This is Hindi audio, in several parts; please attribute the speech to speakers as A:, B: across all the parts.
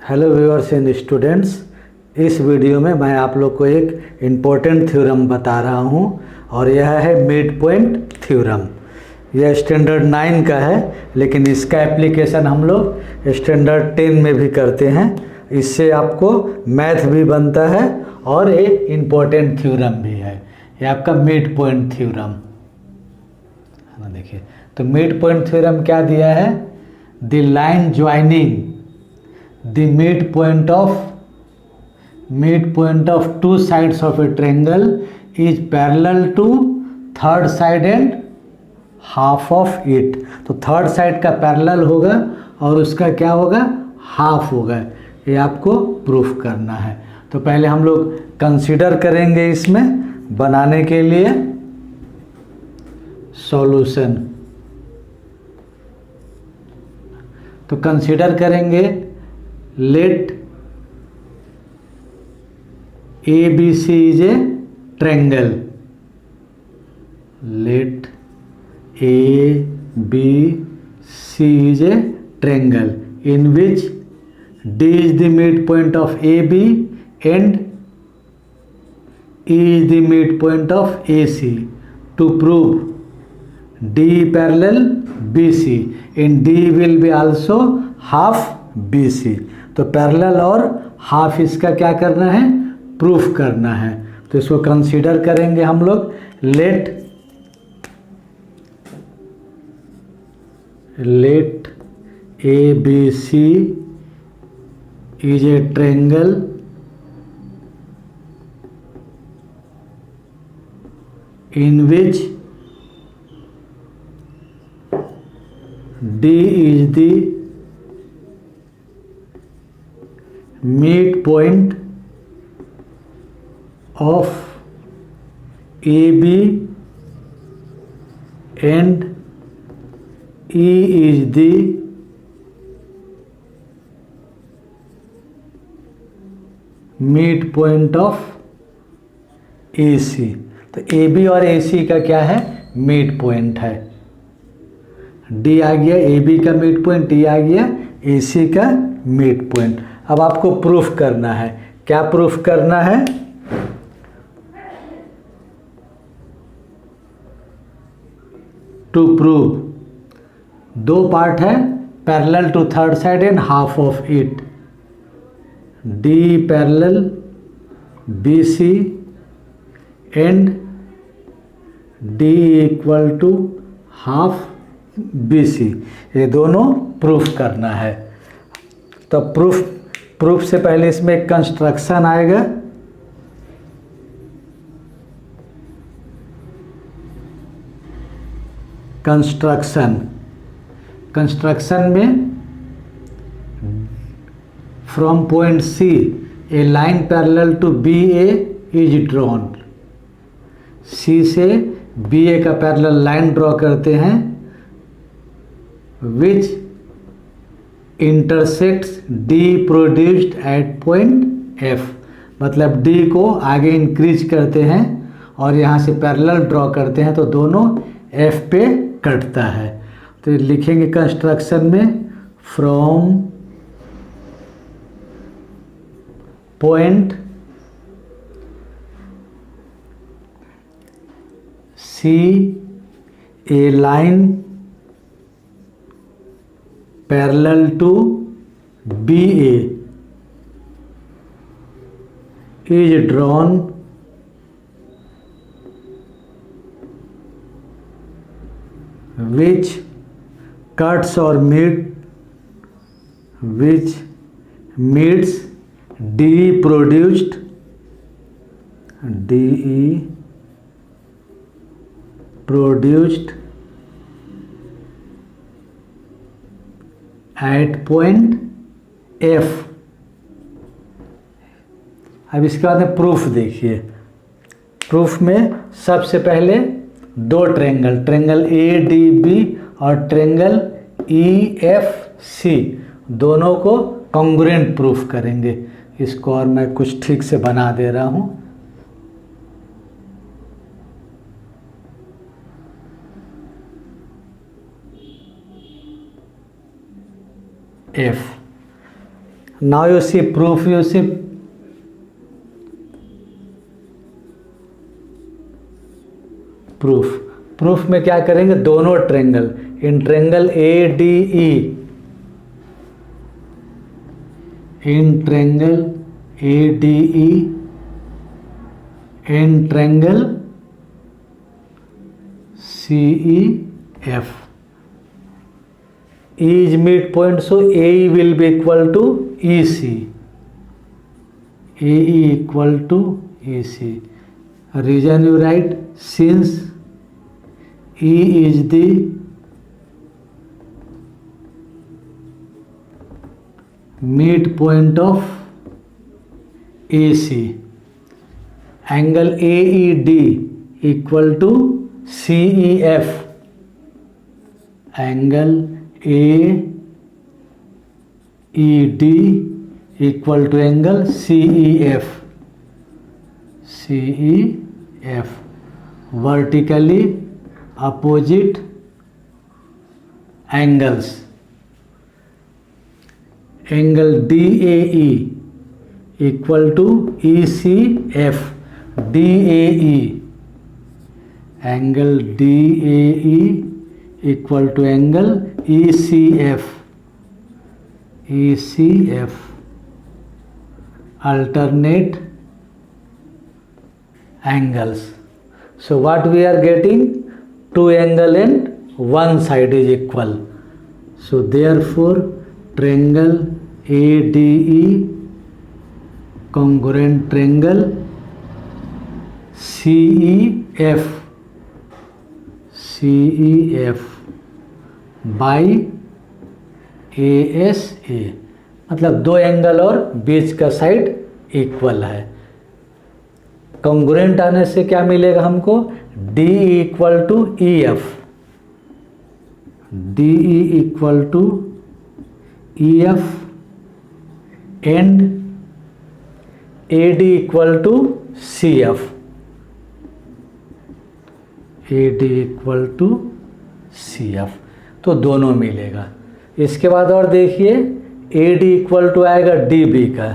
A: Hello viewers and students. इस वीडियो में मैं आप लोग को एक इम्पोर्टेंट थ्योरम बता रहा हूं और यह है मिड पॉइंट थ्योरम। यह स्टैंडर्ड 9 का है, लेकिन इसका एप्लीकेशन हम लोग स्टैंडर्ड 10 में भी करते हैं। इससे आपको मैथ भी बनता है और एक इम्पोर्टेंट थ्योरम भी है। यह आपका मिड पॉइंट थ्योरम है ना। देखिए, तो मिड पॉइंट थ्योरम क्या दिया है? The line joining the midpoint of two sides of a triangle is parallel to third side and half of it। तो थर्ड साइड का पैरेलल होगा और उसका क्या होगा? हाफ होगा। ये आपको प्रूफ करना है। तो पहले हम लोग कंसीडर करेंगे इसमें बनाने के लिए सॉल्यूशन। तो कंसीडर करेंगे let ABC is a triangle। let ABC is a triangle in which D is the midpoint of AB and E is the midpoint of AC। to prove D parallel BC and D will be also half BC। तो पैरेलल और हाफ इसका क्या करना है? प्रूफ करना है। तो इसको कंसीडर करेंगे हम लोग। Let ABC is a triangle in which D is the midpoint of AB and E is the midpoint of AC। तो AB और AC का क्या है? मिड पॉइंट है। D आ गया AB का मिड पॉइंट, D आ गया AC का मिड पॉइंट। अब आपको प्रूफ करना है। क्या प्रूफ करना है? टू प्रूव, दो पार्ट है, parallel to third side and half of it. D parallel BC and D equal to half BC। ये दोनों प्रूफ करना है। तो प्रूफ से पहले इसमें एक कंस्ट्रक्शन आएगा। कंस्ट्रक्शन में from point C a line parallel to BA is drawn. C से BA का पैरेलल लाइन ड्रॉ करते हैं which intersects D produced at point F। मतलब D को आगे इंक्रीज करते हैं और यहाँ से पैरेलल ड्रॉ करते हैं, तो दोनों F पे कटता है। तो लिखेंगे कंस्ट्रक्शन में from point C a line parallel to BA is drawn which cuts or meets DE produced at point F। अब इसके बाद में प्रूफ देखिए। प्रूफ में सबसे पहले दो ट्रायंगल ADB और ट्रायंगल EFC दोनों को कॉन्ग्रुएंट प्रूफ करेंगे। इसको और मैं कुछ ठीक से बना दे रहा हूँ। F now you see proof, you see proof. Proof में क्या करेंगे, दोनों triangle, in triangle A D E, in triangle A D E, in triangle C E F, E is midpoint, so AE will be equal to EC, AE equal to EC. Reason you write, since E is the midpoint of AC, angle AED equal to CEF, angle AED equal to angle CEF, CEF, vertically opposite angles, angle DAE equal to ECF, DAE, angle DAE equal to angle ECF, ECF, alternate angles. So what we are getting, two angle and one side is equal. So therefore triangle ADE congruent triangle CEF, CEF by ASA, मतलब दो एंगल और बीच का साइड इक्वल है। कॉन्ग्रुएंट आने से क्या मिलेगा हमको, DE equal to EF, DE equal to EF and AD equal to CF, AD equal to CF, तो दोनों मिलेगा। इसके बाद और देखिए AD इक्वल टू आएगा DB का,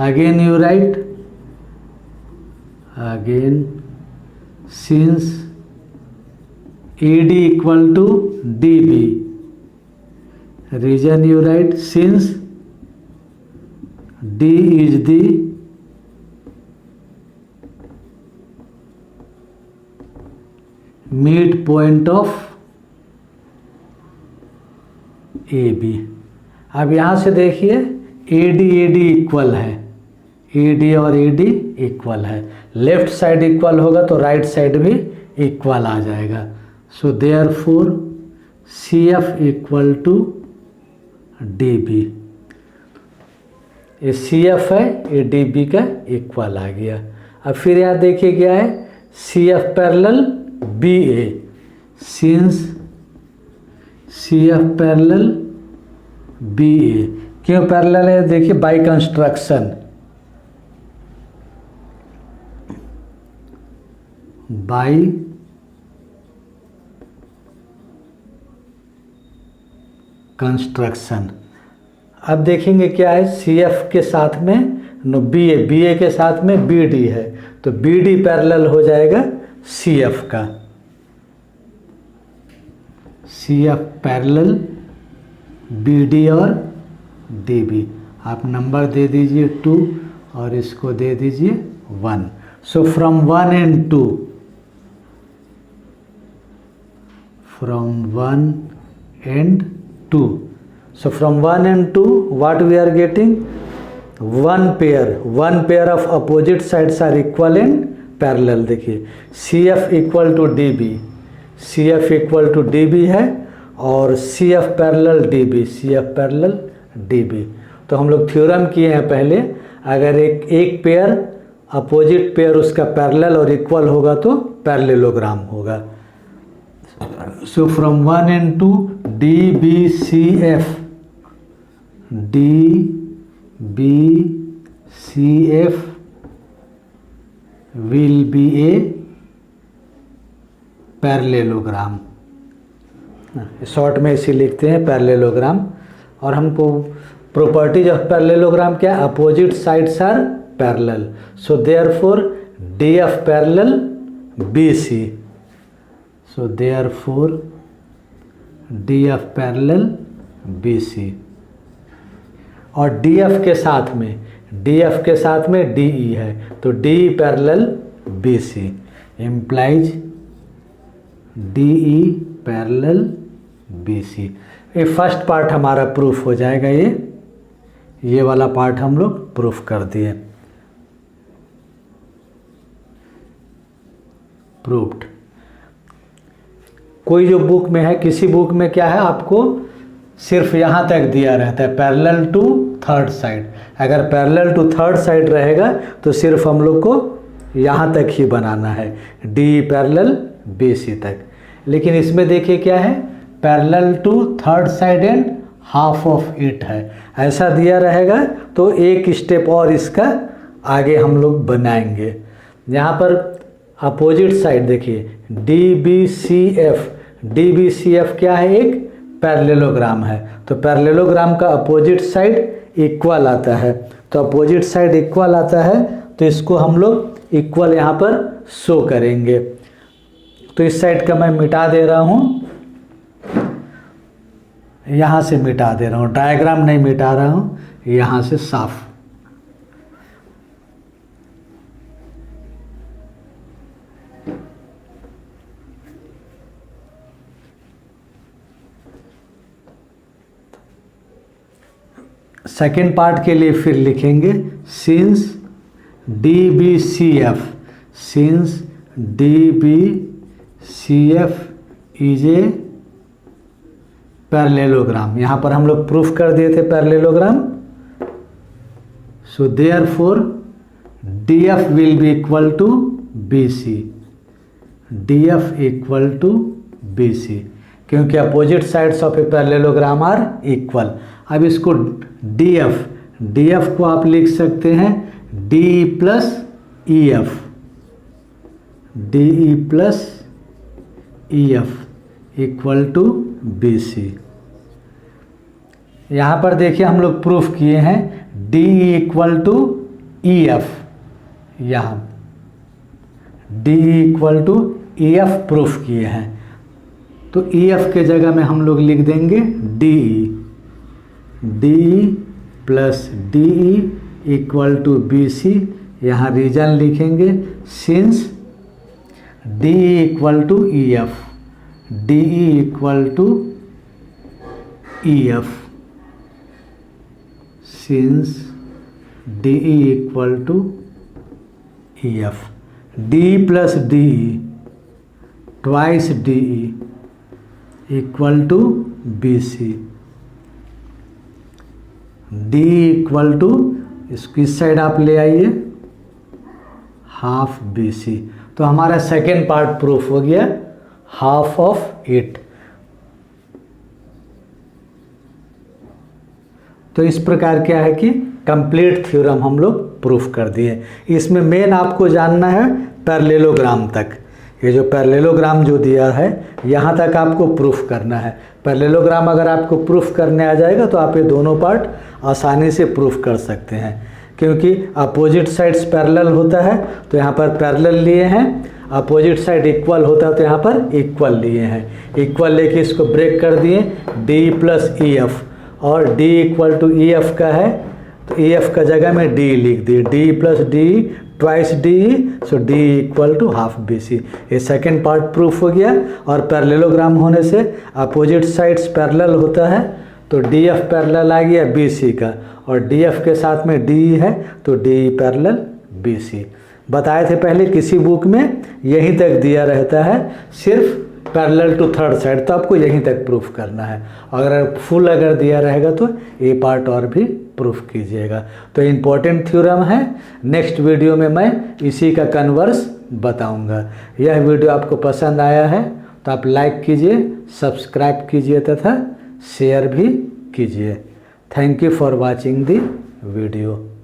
A: again you write, again since AD equal to DB, reason you write, since D is the midpoint of AB। अब यहाँ से देखिए AD इक्वल है, AD और AD इक्वल है, लेफ्ट साइड इक्वल होगा तो राइट साइड भी इक्वल आ जाएगा। So therefore CF equal to DB, ये CF है, ये DB का इक्वल आ गया। अब फिर यहाँ देखिए क्या है, CF parallel BA, since CF parallel BA, क्यों पैरेलल है, देखिए बाय कंस्ट्रक्शन, बाय कंस्ट्रक्शन। अब देखेंगे क्या है, CF के साथ में BA के साथ में BD है, तो BD पैरेलल हो जाएगा CF का, CF पैरेलल BD और DB। आप नंबर दे दीजिए 2 और इसको दे दीजिए 1। So from 1 and 2, from 1 and 2, so from 1 and 2 what we are getting, one pair of opposite sides are equal and parallel। देखिए CF equal to DB, CF equal to DB है और CF parallel DB, CF parallel DB। तो हम लोग थ्योरम किए हैं पहले, अगर एक पेयर अपोजिट पेयर उसका पैरेलल और इक्वल होगा तो पैरेललोग्राम होगा। So from 1 and 2 DBCF, DBCF will be a parallelogram, short में इसे लिखते हैं पैरेललोग्राम। और हमको properties of parallelogram क्या है? Opposite sides are parallel. So therefore DF parallel BC. So therefore DF parallel BC. और DF के साथ में DE है, तो DE parallel BC implies DE parallel BC. ये फर्स्ट पार्ट हमारा प्रूफ हो जाएगा. ये वाला पार्ट हम लोग प्रूफ कर दिए, प्रूव्ड. कोई जो बुक में है, किसी बुक में क्या है, आपको सिर्फ यहाँ तक दिया रहता है पैरेलल टू थर्ड साइड. अगर पैरेलल टू थर्ड साइड रहेगा तो सिर्फ हम लोग को यहाँ तक ही बनाना है, डी पैरेलल BC तक. लेकिन इसमें देखिए क्या है, parallel to third side and half of it है. ऐसा दिया रहेगा तो एक स्टेप और इसका आगे हम लोग बनाएंगे. यहाँ पर अपोजिट साइड देखिए DBCF. DBCF क्या है? एक पैरेललोग्राम है. तो पैरेललोग्राम का अपोजिट साइड इक्वल आता है. तो अपोजिट साइड इक्वल आता है तो इसको हम लोग इक्वल यहाँ पर शो करेंगे. तो इस साइड का मैं मिटा दे रहा हूँ, यहाँ से मिटा दे रहा हूँ, डायग्राम नहीं मिटा रहा हूँ, यहाँ से साफ. सेकेंड पार्ट के लिए फिर लिखेंगे since DBCF is a parallelogram. यहाँ पर हम लोग प्रूफ कर दिए थे parallelogram. So therefore DF will be equal to BC. DF equal to BC क्योंकि opposite sides of a parallelogram are equal. अब इसको DF को आप लिख सकते हैं DE plus EF. DE plus EF equal to BC. यहाँ पर देखिए हम लोग प्रूफ किए हैं DE इक्वल टू EF. यहाँ DE equal to EF proof किए हैं, तो EF के जगह में हम लोग लिख देंगे DE plus DE equal to BC. यहाँ रीजन लिखेंगे since DE equal to EF. DE equal to EF since DE equal to EF. DE plus DE twice DE equal to BC. DE equal to इसकी साइड आप ले आइए हाफ BC. तो हमारा सेकेंड पार्ट प्रूफ हो गया, हाफ ऑफ इट. तो इस प्रकार क्या है कि कंप्लीट थ्योरम हम लोग प्रूफ कर दिए. इसमें मेन आपको जानना है पैरेललोग्राम तक. ये जो पैरेललोग्राम जो दिया है यहाँ तक आपको प्रूफ करना है. पैरेललोग्राम अगर आपको प्रूफ करने आ जाएगा तो आप ये दोनों पार्ट आसानी से प्रूफ कर सकते हैं, क्योंकि अपोजिट साइड्स पैरेलल होता है तो यहाँ पर पैरेलल लिए हैं, अपोजिट साइड इक्वल होता है तो यहाँ पर इक्वल लिए हैं. इक्वल लेके इसको ब्रेक कर दिए DE प्लस EF, और D इक्वल टू EF का है तो EF का जगह में D लिख दिए. DE plus DE twice DE, so DE equal to half BC. ये सेकेंड पार्ट प्रूफ हो गया. और पैरेललोग्राम होने से अपोजिट साइड्स पैरेलल होता है तो DF पैरेलल आ गया BC का, और DF के साथ में DE है तो DE पैरेलल BC. बताए थे पहले किसी बुक में यहीं तक दिया रहता है सिर्फ पैरेलल टू थर्ड साइड, तो आपको यहीं तक प्रूफ करना है. अगर फुल अगर दिया रहेगा तो ये पार्ट और भी प्रूफ कीजिएगा. तो इम्पोर्टेंट थ्योरम है. नेक्स्ट वीडियो में मैं इसी का कन्वर्स बताऊंगा. यह वीडियो आपको पसंद आया है तो आप लाइक कीजिए, सब्सक्राइब कीजिए तथा शेयर भी कीजिए. Thank you for watching the video.